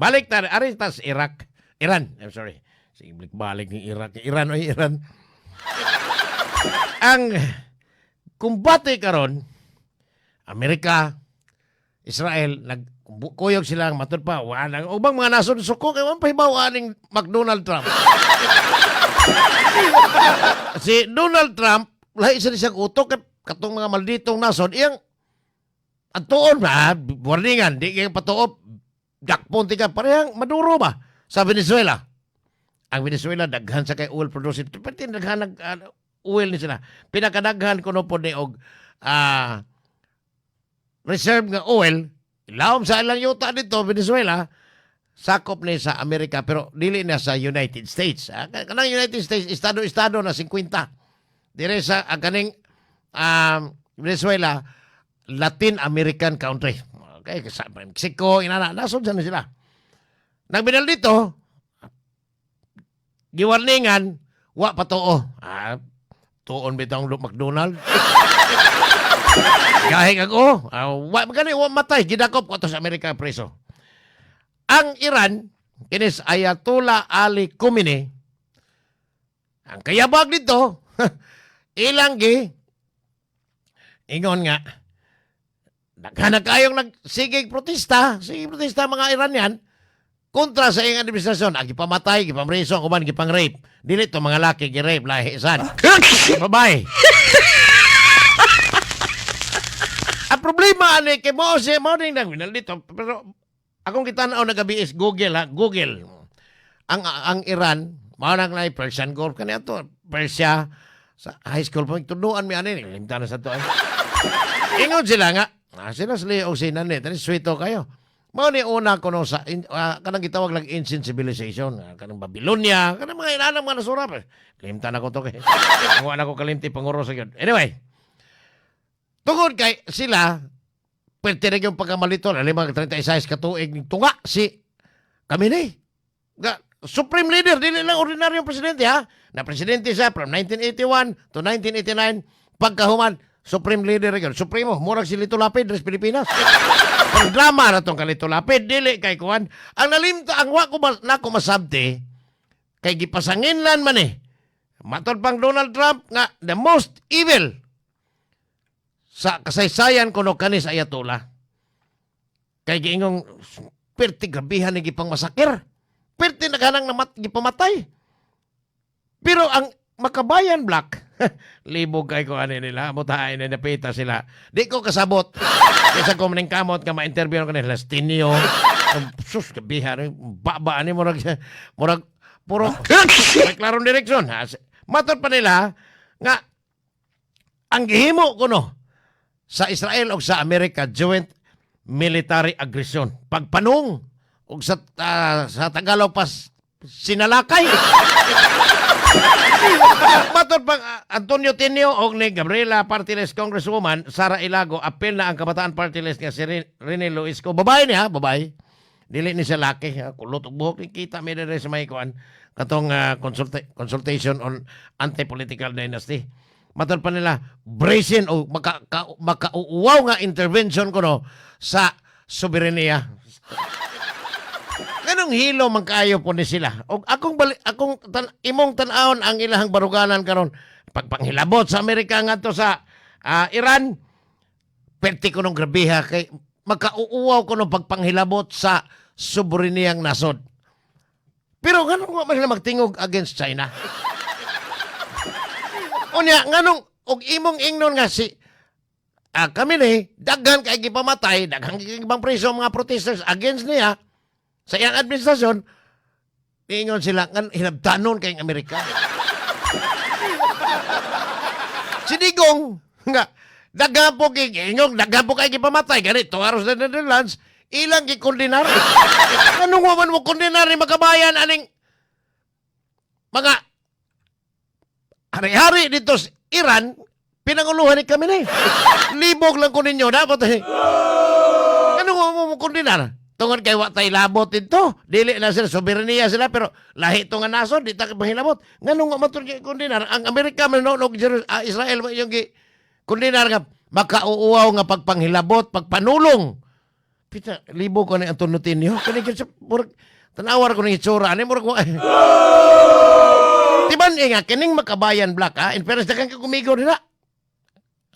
Balik ta, aristas Iraq. Iran, I'm sorry. Sige, balik ni Iraq. Iran o Iran. Ang kumbate karon Amerika, Israel, nagkuyog silang matod pa. Walang ubang mga nason suko kay wan pahibaw aning McDonald Trump. Si Donald Trump, lahi sa siyang utok katong mga malditong nason, iyang ang tuon ba, warningan, di kayo patuop, jakpon tika, parehang Maduro ba sa Venezuela. Ang Venezuela, daghan sa kay oil producing. Pati daghan oil ni sila. Pinakadaghan ko no po ni og reserve nga oil, ilawom sa ilang yuta dito, Venezuela, sakop ni sa Amerika, pero dili na sa United States. Kanang United States, estado-estado na 50. Dire sa kaning Venezuela, Latin American country. Okay, sa Mexico, inana, nasod na sila. Nagbinal dito, giwarningan, wa patuo. Tuon bitang McDonald. Gahing ako, wa magani wa matay, gidakop ko to sa Amerika preso. Ang Iran, kinis Ayatollah Ali Khamenei, ang kayabag dito, ilang ingon nga, naghanag kayong sige protesta mga Iranian, kontra sa iyong administrasyon, ang gipamatay, gipamreso, ang kuman, gipang-rape. Dili to mga laki, gi-rape, lahi, san. Babae. Ang problema, kay mo ning nagwinal dito, pero akong kitanaw na gabi is Google, ha? Google. Ang Iran, maunang na Persian Gulf, kanya to, Persia, sa high school pa, tunuan mi anin, limta na sa to. Ingon sila nga, sila o sinan tani sweeto kayo. Mao ni una ko no sa kanang gitawag lang ancient civilization, kanang Babylonia, kanang mga inanang mga nasura pa. Limta na ko to kay. Ang na ko kalimti panguro sa gyud. Anyway, tungod kay sila pwede na yung pagkamalito na 36 katuig ning tunga si Khamenei. Supreme leader, dili lang ordinaryong presidente ha. Na presidente siya from 1981 to 1989. Pagkahuman, supreme leader yun. Supremo, murag si Lito Lapid, res Pilipinas. Ang drama na itong kalito Lapid, dili kay kuhan. Ang nalimta, ang wako na masabti, kay gipasanginlan man matod pang Donald Trump nga the most evil sa kasaysayan kuno kanis Ayatollah. Kay giingong perti grabihan ni gipang masakir. Perti naghanang gipamatay. Pero ang Makabayan Black, libog kay ko ano nila, mutahain na napita sila. Di ko kasabot. Kaysa ko maning kamot nga ma-interview ko nila, Lastinio, sus, kabihan, babaan ni murag, puro, may klarong direksyon. Matod pa nila, nga, ang gihimo ko no, sa Israel o sa Amerika, joint military aggression. Pagpanong, o sa Tagalog pas, sinalakay. Matod pang Antonio Tenio o ni Gabriela Partiles Congresswoman Sara Ilago, apel na ang Kabataan Partiles nga si Rene Luisco. Babae niya, babae. Dili ni siya laki. Kulot og buhok. Kita may dere sa may kuan. Katong consultation on anti-political dynasty. Matod pa nila, bracing o makauuwaw nga intervention ko no sa soberenya. Ganong hilo man kayo po ni sila. O imong tan-aon ang ilahang baruganan karon pagpanghilabot sa Amerika nga to sa Iran. Perti ko nung grabiha kay makauuwaw ko nung pagpanghilabot sa sobereniyang nasod. Pero ganong man sila magtingog against China. Unya nganong og imong ingnon nga si kami ni daghan kay gipamatay, daghan ibang preso mga protesters against niya. Sa iyang administrasyon, ingon sila, hinabtanon kayong Amerika. Sinigong, nga, daga po kayo gipamatay, ganito, aros na Netherlands, ilang gikondinar. Anong waman mo kondinar ni Makabayan, aning mga hari-hari dito sa Iran, pinanguluhan ni kami na libog lang ko ninyo, dapat anong waman mo kondinar? Tungod kay watay labot ito. Dili na sila, soberenya sila, pero lahi ito nga nason, di ta mahilabot. Nganong nga matun kundinar, ang Amerika manonog Israel yung kundinar nga makauuwaw nga pagpanghilabot, pagpanulong Pita, libo ko na ang tunutin niyo. Kani kasi, tanawar ko ng itsura. Ano mo ko? Tiban nga, kining makabayan black, ha? In fairness, dagang kumigaw nila.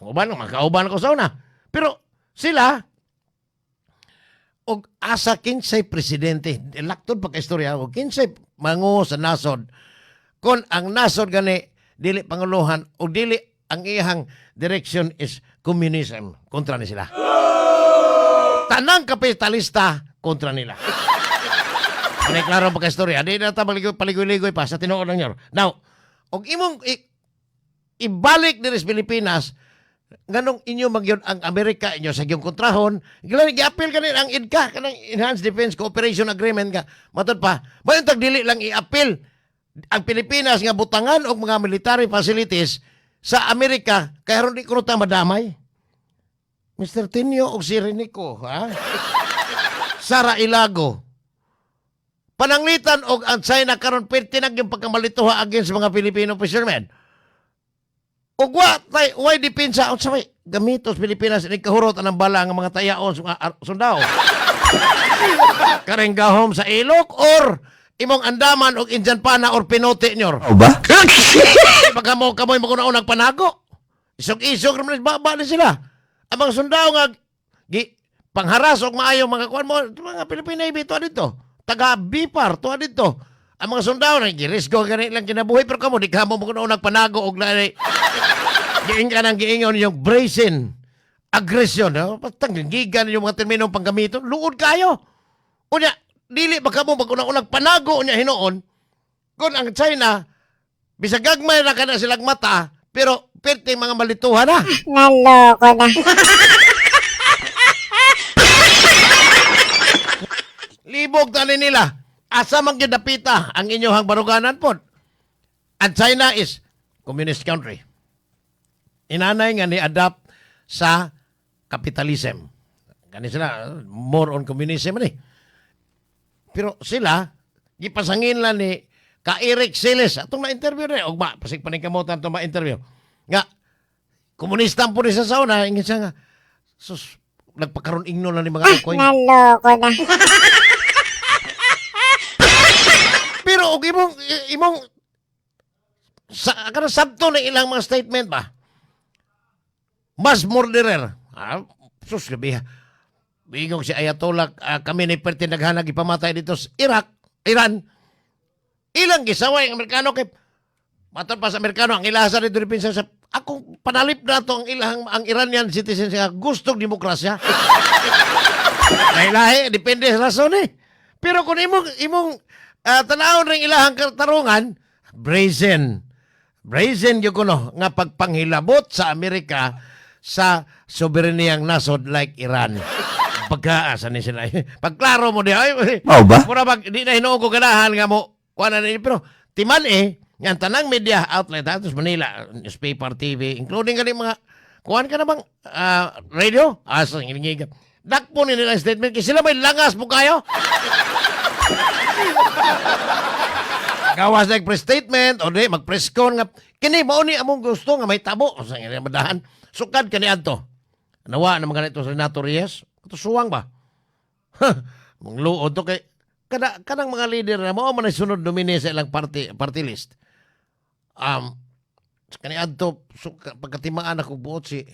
Ang uban, makauban ko sa una. Pero, sila, og asa kinsay presidente, laktod pa ka-istorya, og kinsay mango sa nasod, kung ang nasod gani, dili panguluhan, o dili ang iyang direction is communism, kontra ni sila. Tanang kapitalista kontra nila. Ano klaro pa ka-istorya, di na ta paligoy-ligoy pa sa tinuod lang nyo. Now, og imong ibalik diri sa Pilipinas, nganong inyo magyon ang Amerika inyo sa gyung kontrahon, gi-appeal kanil ang IDCA, kanang Enhanced Defense Cooperation Agreement ka. Matod pa, bayon tag dili lang i-appeal ang Pilipinas nga butangan og mga military facilities sa Amerika kay aron di ko ta madamay. Mr. Tinio og si Renico, ha? Sara Ilago. Pananglitan og ang China karon pertinag yung pagkamalituha against mga Filipino fishermen. Og why depensa sa may gamitos Pilipinas ni kahurot anang bala nga mga tayaon sundao. Karenggahom sa ilok or imong andaman og Indian pana or pinote nyor. O ba? Pagka mo kamoy magunaon panago. Isog-isog naman baba na sila. Ang mga sundao nga pangharas og maayo mga kuan mo mga Pilipinay bito dito. Taga Bipar to dito. Ang mga sundao na girisgo gani lang kinabuhi pero kamo di kamo magunaon panago og na giing ka nang giingon yung brazen aggression. Patang gigan yung mga terminong panggamito. Luod kayo. Unya, dili ba kamo mag-unang panago niya hinoon kung ang China, bisagagmay na ka na silang mata, pero perting mga malituhan na. Naloko na. Libog tali nila. Asa man gidapita ang inyong baruganan po. Ang China is communist country. Inanay nga ni-adapt sa capitalism. Kani sila, more on communism ni. Pero sila, gipasangin lang ni ka-Eric Siles. Atong na-interview rin. O ba, pasig paningkamutan itong ma-interview. Nga, komunista po rin sa sauna. Ingin siya nga, sus, nagpakaroon igno na ni mga ukoy. Naloko na. Pero og imong sa kada sabto na ilang mga statement ba? Mas murderer. Sus gabi. Bingog si Ayatollah kami ni perti naghanag ipamatay dito sa Iran. Ilang gisaway ang Amerikano kay matod pa sa Amerikano ang ilasa dito rin sa akong panalip na to ang Iranian citizens nga gustong demokrasya. Lahi depende sa rason eh. Pero kung imong tanawon ring ilahang tarungan, brazen yung kuno nga pagpanghilabot sa Amerika sa soberaniyang nasod like Iran. Pagkaasa ni sila. Pagklaro mo di ay. O ba? Mura di na hinuon ko ganahan nga mo. Kuana ni pero timan yang tanang media outlet atos Manila, newspaper, TV, including kani mga kuan ka na bang radio? Asa ngingig. Dakpo ni nila statement kasi sila may langas mo kayo. Gawas na press statement o di mag-press con nga kini mao ni among gusto nga may tabo sa madahan. Sukad kani adto. Nawa na mga ito sa Senator Reyes. Ito suwang ba? Mong luod to kay kanang mga leader na mao man sunod nomine sa ilang party list. Kani adto pagkatimaan ako buot si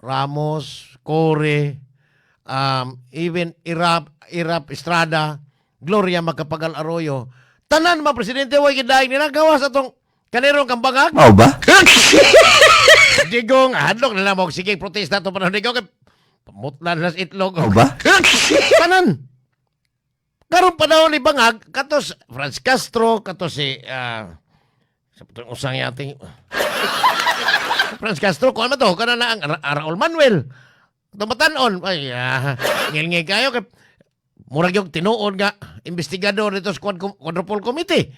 Ramos, Core, even Irap Estrada, Gloria Macapagal Arroyo. Tanan mga presidente way gidaig nila gawas atong kanirong kambangag. O ba? Digong hadlok nila mo sige protesta to panahon digong kay pamutlan sa itlog. O ba? Tanan. Karon panahon ni bangag katos Franz Castro, katos si sa putong usang yating Franz Castro ko ano to kana na ang Raul Manuel. Tumatanon ay ngil-ngil kayo kay murag yung tinuod nga investigador dito sa quadruple committee.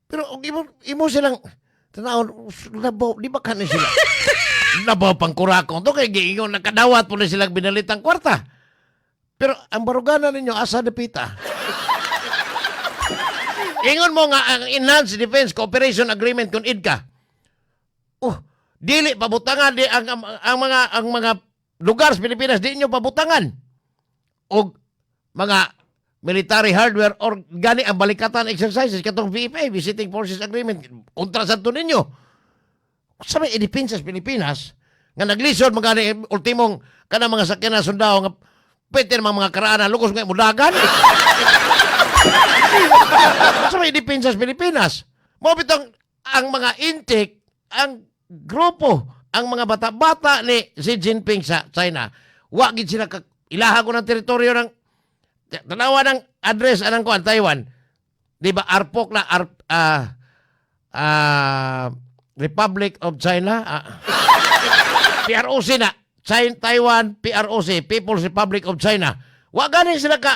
Pero imo silang tanawon labaw di ba kanin sila? Labaw pang kurakon to kay giingon nakadawat po na silang binalitang kwarta. Pero ang baruganan ninyo asa dapita. Ingon mo nga ang Enhanced Defense Cooperation Agreement kun IDCA. Dili pabutangan di ang mga lugar sa Pilipinas di inyo pabutangan. og mga military hardware or gani ang balikatan exercises katong VFA, Visiting Forces Agreement, kontra sa to ninyo. Sa may edipin sa Pilipinas, nga naglisod mga ultimong kanang mga sakyan na sundao nga pwede namang mga karaan lukos nga mudagan. Sa may edipin sa Pilipinas, mo bitong ang mga intake, ang grupo, ang mga bata-bata ni Xi Jinping sa China, wa gid sila ilaha ko ng teritoryo ng tanawa ng address anang kuan Taiwan. Di ba ARPOC na Republic of China, PROC na Taiwan PROC, People's Republic of China. Wa gani sila ka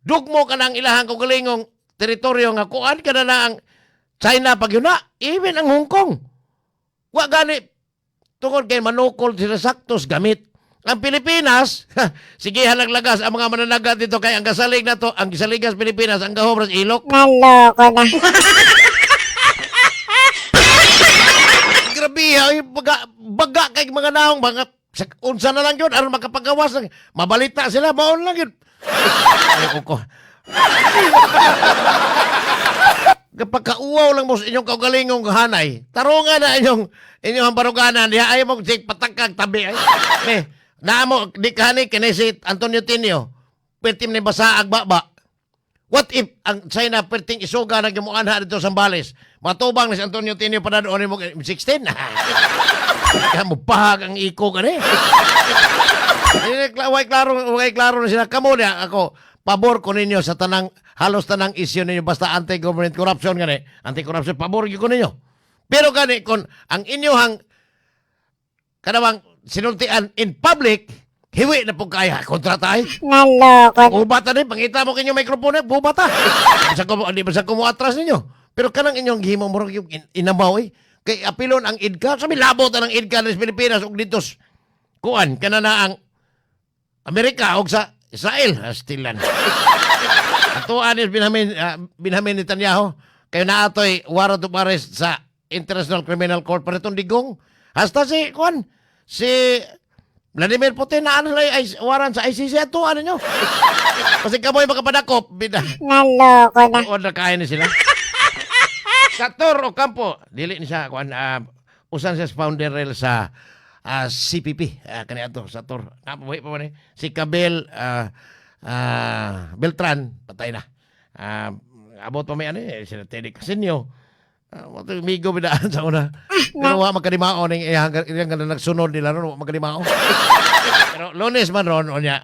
dugmo ka ng ilahang kaugalingong teritoryo nga kuan ka na ang China pag yun na, even ang Hong Kong. Wa gani tungod kay manukol sila saktos gamit. Ang Pilipinas, sige halaglagas ang mga mananagat dito kay ang kasalig na to, ang Gisaligas Pilipinas, ang gahobras ilok. Naloko na. Grabe, ay baga kay mga naong mga unsa na lang yun, aron makapagawas lang. Mabalita sila, maon lang yun. Ay, ko. Kapag kauwaw lang mo sa inyong kaugalingong hanay, tarungan na inyong baruganan, diha ayaw mo patakag tabi. Ay, naamo, di kani kinesit Antonio Tinio, pertim ni basa agbaba. What if ang China perting isuga na gimuanha dito sa Zambales? Matubang ni si Antonio Tinio pa doon mo 16. Kaya mo pahag ang iko gani. Way klaro na sila. Kamo niya ako, pabor ko ninyo sa halos tanang issue ninyo basta anti-government corruption gani. Anti-corruption, pabor ko ninyo. Pero gani, kung ang inyohang kanawang sinultian in public, hiwi na po kaya kontra tayo. Naloko na. Bubata din, pangita mo kanyang mikrofone, bubata. Hindi ba sa kumuatras ninyo? Pero kanang inyong gihimo mo yung inamaw eh. Kay apilon ang IDCA, sabi labot ang IDCA ng Pilipinas ug ditos kuan kana na ang Amerika ug sa Israel, stilan. Atuan is Benjamin Netanyahu kay naatoy warrant of arrest sa International Criminal Court para itong digong. Hasta si Vladimir Putin na ano ay warrant sa ICC ato ano nyo. Kasi kamoy makapadakop, bida. Naloko na. O nakain na sila. Sator Ocampo, dili ni siya, usan siya founder sa CPP, kanya ito, Sator. Napabuhi pa man si Cabel Beltran, patay na. Abot pa may sila Teddy Casinio. Migo bidaan sa una. Pero wa magkadimao ning iyang nagsunod nila ron, wa magkadimao. Pero Lunes man ron unya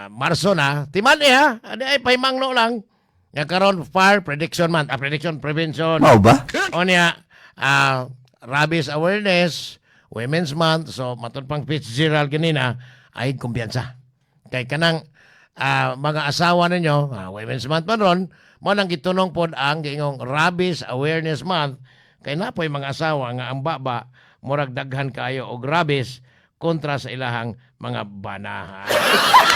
Marso na, timan ha, ay pahimangno lang. Nga karon fire prediction month, prediction prevention. Mao ba? Unya rabies awareness, women's month, so matud pang Fitzgerald ganina ay kumpiyansa. Kay kanang mga asawa ninyo, women's month man ron, mo nang gitunong pod ang giingong rabies awareness month kay napoy mga asawa nga ang baba murag daghan kayo og rabies kontra sa ilahang mga banahan.